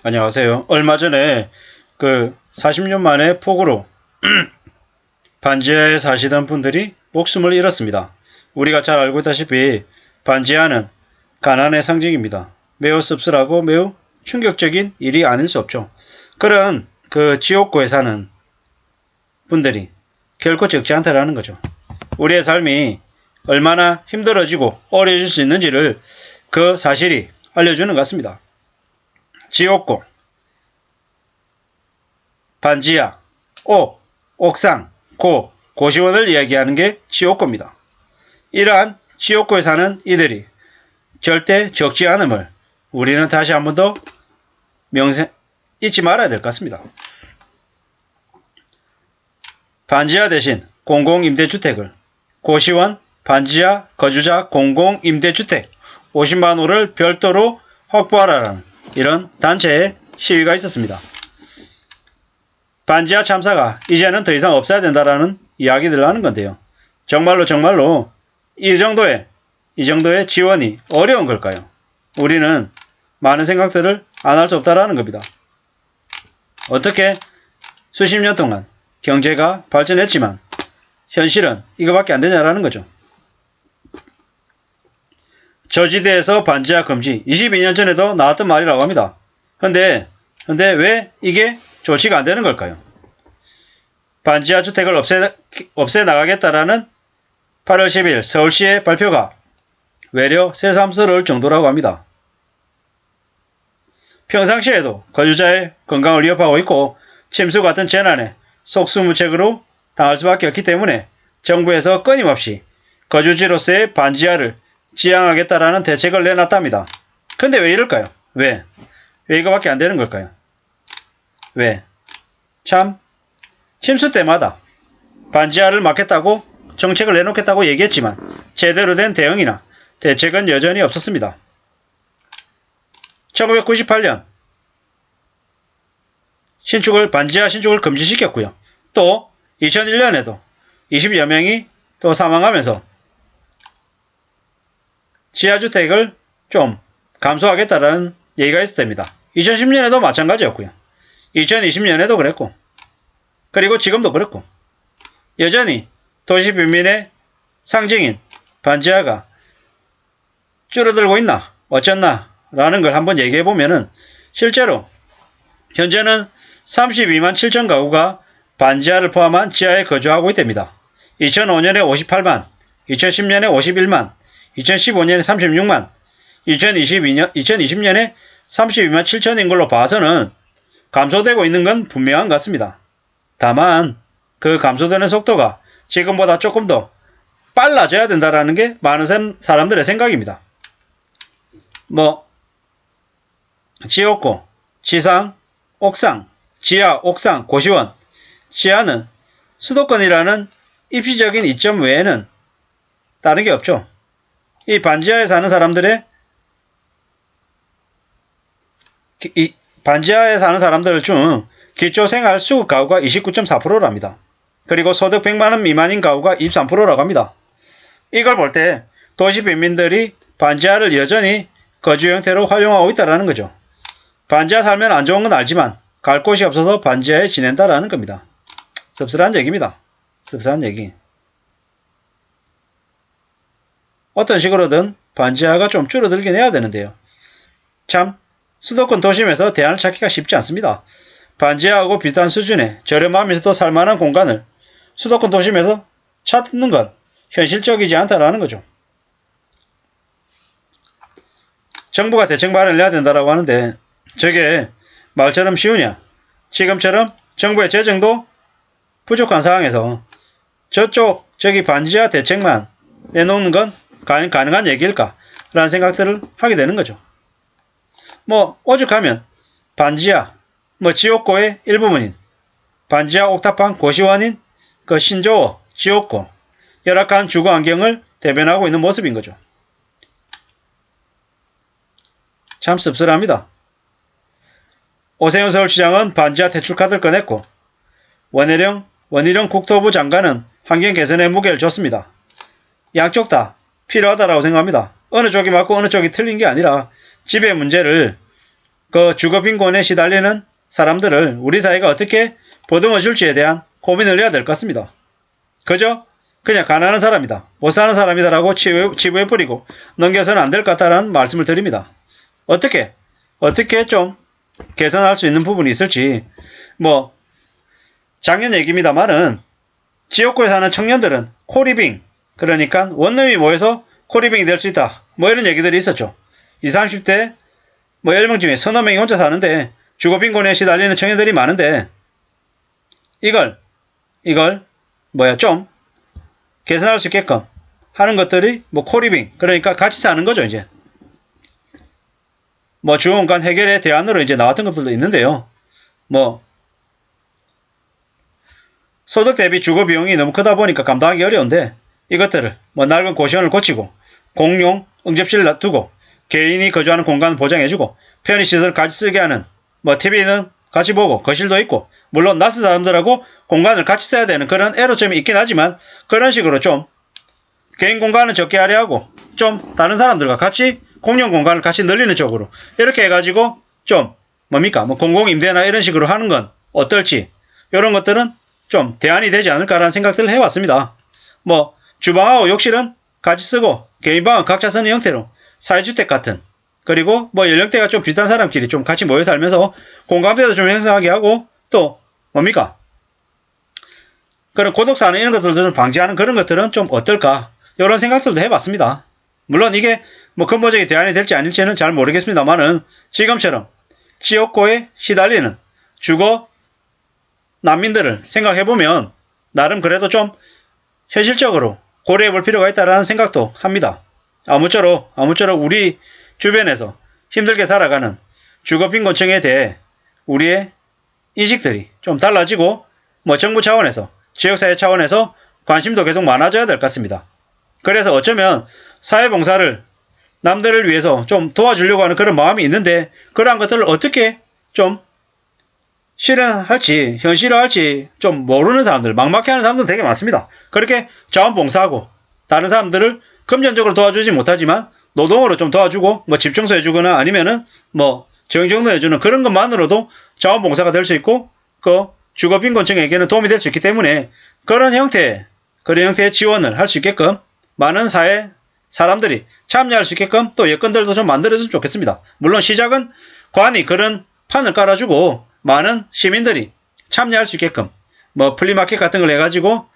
안녕하세요. 얼마 전에 40년 만에 폭우로 반지하에 사시던 분들이 목숨을 잃었습니다. 우리가 잘 알고 있다시피 반지하는 가난의 상징입니다. 매우 씁쓸하고 매우 충격적인 일이 아닐 수 없죠. 그런 지옥고에 사는 분들이 결코 적지 않다라는 거죠. 우리의 삶이 얼마나 힘들어지고 어려질 수 있는지를 그 사실이 알려주는 것 같습니다. 지옥고, 반지하, 옥상, 고시원을 이야기하는 게 지옥고입니다. 이러한 지옥고에 사는 이들이 절대 적지 않음을 우리는 다시 한 번 더 잊지 말아야 될 것 같습니다. 반지하 대신 공공임대주택을, 고시원, 반지하 거주자 공공임대주택 50만호를 별도로 확보하라는 이런 단체의 시위가 있었습니다. 반지하 참사가 이제는 더 이상 없어야 된다라는 이야기들을 하는 건데요. 정말로 이 정도의 지원이 어려운 걸까요? 우리는 많은 생각들을 안 할 수 없다라는 겁니다. 어떻게 수십 년 동안 경제가 발전했지만 현실은 이거밖에 안 되냐라는 거죠. 저지대에서 반지하 금지 22년 전에도 나왔던 말이라고 합니다. 근데 왜 이게 조치가 안 되는 걸까요? 반지하 주택을 없애 나가겠다라는 8월 10일 서울시의 발표가 외려 새삼스러울 정도라고 합니다. 평상시에도 거주자의 건강을 위협하고 있고 침수 같은 재난에 속수무책으로 당할 수밖에 없기 때문에 정부에서 끊임없이 거주지로서의 반지하를 지향하겠다라는 대책을 내놨답니다. 근데 왜 이럴까요? 왜 이거밖에 안 되는 걸까요? 왜? 참 침수 때마다 반지하를 막겠다고 정책을 내놓겠다고 얘기했지만 제대로 된 대응이나 대책은 여전히 없었습니다. 1998년 반지하 신축을 금지시켰고요. 또 2001년에도 20여 명이 또 사망하면서 지하주택을 좀 감소하겠다라는 얘기가 있었답니다. 2010년에도 마찬가지였고요. 2020년에도 그랬고 그리고 지금도 그렇고 여전히 도시 빈민의 상징인 반지하가 줄어들고 있나 어쩌나 라는 걸 한번 얘기해 보면은 실제로 현재는 32만 7천 가구가 반지하를 포함한 지하에 거주하고 있답니다. 2005년에 58만, 2010년에 51만, 2015년에 36만, 2020년에 32만 7천인 걸로 봐서는 감소되고 있는 건 분명한 것 같습니다. 다만 그 감소되는 속도가 지금보다 조금 더 빨라져야 된다라는 게 많은 사람들의 생각입니다. 지옥고, 지상, 옥상, 지하, 옥상, 고시원. 지하는 수도권이라는 입시적인 이점 외에는 다른 게 없죠. 이 반지하에 사는 사람들 중 기초생활 수급 가구가 29.4%랍니다. 그리고 소득 100만원 미만인 가구가 23%라고 합니다. 이걸 볼 때 도시 빈민들이 반지하를 여전히 거주 형태로 활용하고 있다는 거죠. 반지하 살면 안 좋은 건 알지만 갈 곳이 없어서 반지하에 지낸다라는 겁니다. 씁쓸한 얘기입니다. 씁쓸한 얘기. 어떤 식으로든 반지하가 좀 줄어들긴 해야 되는데요. 참 수도권 도심에서 대안을 찾기가 쉽지 않습니다. 반지하하고 비슷한 수준의 저렴하면서도 살만한 공간을 수도권 도심에서 찾는 건 현실적이지 않다라는 거죠. 정부가 대책 마련을 해야 된다라고 하는데 저게 말처럼 쉬우냐? 지금처럼 정부의 재정도 부족한 상황에서 저기 반지하 대책만 내놓는 건 가능한 얘기일까? 라는 생각들을 하게 되는 거죠. 오죽하면 반지하, 지옥고의 일부분인 반지하 옥탑방 고시원인 신조어, 지옥고, 열악한 주거 환경을 대변하고 있는 모습인 거죠. 참 씁쓸합니다. 오세훈 서울시장은 반지하 대출카드를 꺼냈고 원희룡 국토부 장관은 환경 개선에 무게를 줬습니다. 양쪽 다 필요하다라고 생각합니다. 어느 쪽이 맞고 어느 쪽이 틀린 게 아니라 집의 문제를 그 주거빈곤에 시달리는 사람들을 우리 사회가 어떻게 보듬어 줄지에 대한 고민을 해야 될 것 같습니다. 그저 그냥 가난한 사람이다, 못 사는 사람이다라고 치부해버리고 넘겨서는 안 될 것 같다는 말씀을 드립니다. 어떻게 좀 개선할 수 있는 부분이 있을지, 작년 얘기입니다만은 지역구에 사는 청년들은 코리빙, 그러니까 원룸이 모여서 코리빙이 될 수 있다, 이런 얘기들이 있었죠. 20, 30대 10명 중에 서너 명이 혼자 사는데 주거빈곤에 시달리는 청년들이 많은데 이걸 좀 개선할 수 있게끔 하는 것들이 코리빙, 그러니까 같이 사는 거죠. 이제 주거공간 해결의 대안으로 이제 나왔던 것들도 있는데요. 소득 대비 주거 비용이 너무 크다 보니까 감당하기 어려운데 이것들을 낡은 고시원을 고치고 공용 응접실을 두고 개인이 거주하는 공간을 보장해주고 편의시설 같이 쓰게 하는 TV는 같이 보고 거실도 있고, 물론 낯선 사람들하고 공간을 같이 써야 되는 그런 애로점이 있긴 하지만 그런 식으로 좀 개인 공간을 적게 하려 하고 좀 다른 사람들과 같이 공용 공간을 같이 늘리는 쪽으로 이렇게 해가지고 좀 공공임대나 이런 식으로 하는 건 어떨지, 이런 것들은 좀 대안이 되지 않을까라는 생각들을 해왔습니다. 주방하고 욕실은 같이 쓰고 개인방은 각자 쓰는 형태로 사회주택 같은, 그리고 연령대가 좀 비슷한 사람끼리 좀 같이 모여 살면서 공감대도 좀 형성하게 하고, 또 그런 고독사는 이런 것들도 좀 방지하는 그런 것들은 좀 어떨까, 이런 생각들도 해봤습니다. 물론 이게 근본적인 대안이 될지 아닐지는 잘 모르겠습니다만은 지금처럼 지역고에 시달리는 주거 난민들을 생각해보면 나름 그래도 좀 현실적으로 고려해볼 필요가 있다는 생각도 합니다. 아무쪼록 우리 주변에서 힘들게 살아가는 주거빈곤층에 대해 우리의 인식들이 좀 달라지고 정부 차원에서 지역사회 차원에서 관심도 계속 많아져야 될 것 같습니다. 그래서 어쩌면 사회봉사를 남들을 위해서 좀 도와주려고 하는 그런 마음이 있는데 그러한 것들을 어떻게 좀 실현할지 현실화할지 좀 모르는 사람들, 막막해하는 사람들 되게 많습니다. 그렇게 자원봉사하고 다른 사람들을 금전적으로 도와주지 못하지만 노동으로 좀 도와주고 집 청소해주거나 아니면은 정정도 해주는 그런 것만으로도 자원봉사가 될 수 있고 그 주거빈곤층에게는 도움이 될 수 있기 때문에 그런 형태의 지원을 할 수 있게끔 많은 사회 사람들이 참여할 수 있게끔 또 여건들도 좀 만들어주면 좋겠습니다. 물론 시작은 관이 그런 판을 깔아주고 많은 시민들이 참여할 수 있게끔 플리마켓 같은 걸 해가지고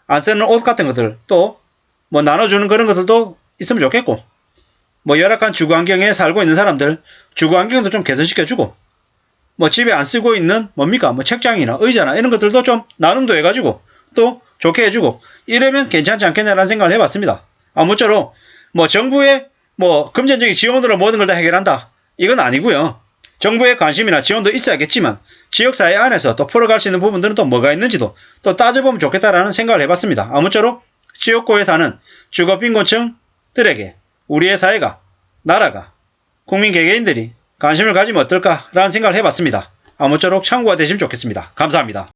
안 쓰는 옷 같은 것들 또 나눠주는 그런 것들도 있으면 좋겠고, 열악한 주거환경에 살고 있는 사람들 주거환경도 좀 개선시켜주고, 집에 안 쓰고 있는 책장이나 의자나 이런 것들도 좀 나눔도 해가지고 또 좋게 해주고 이러면 괜찮지 않겠냐라는 생각을 해봤습니다. 아무쪼록 정부의 금전적인 지원으로 모든 걸 다 해결한다, 이건 아니고요. 정부의 관심이나 지원도 있어야겠지만 지역사회 안에서 또 풀어갈 수 있는 부분들은 또 뭐가 있는지도 또 따져보면 좋겠다라는 생각을 해봤습니다. 아무쪼록 지역구에 사는 주거빈곤층들에게 우리의 사회가, 나라가, 국민 개개인들이 관심을 가지면 어떨까라는 생각을 해봤습니다. 아무쪼록 참고가 되시면 좋겠습니다. 감사합니다.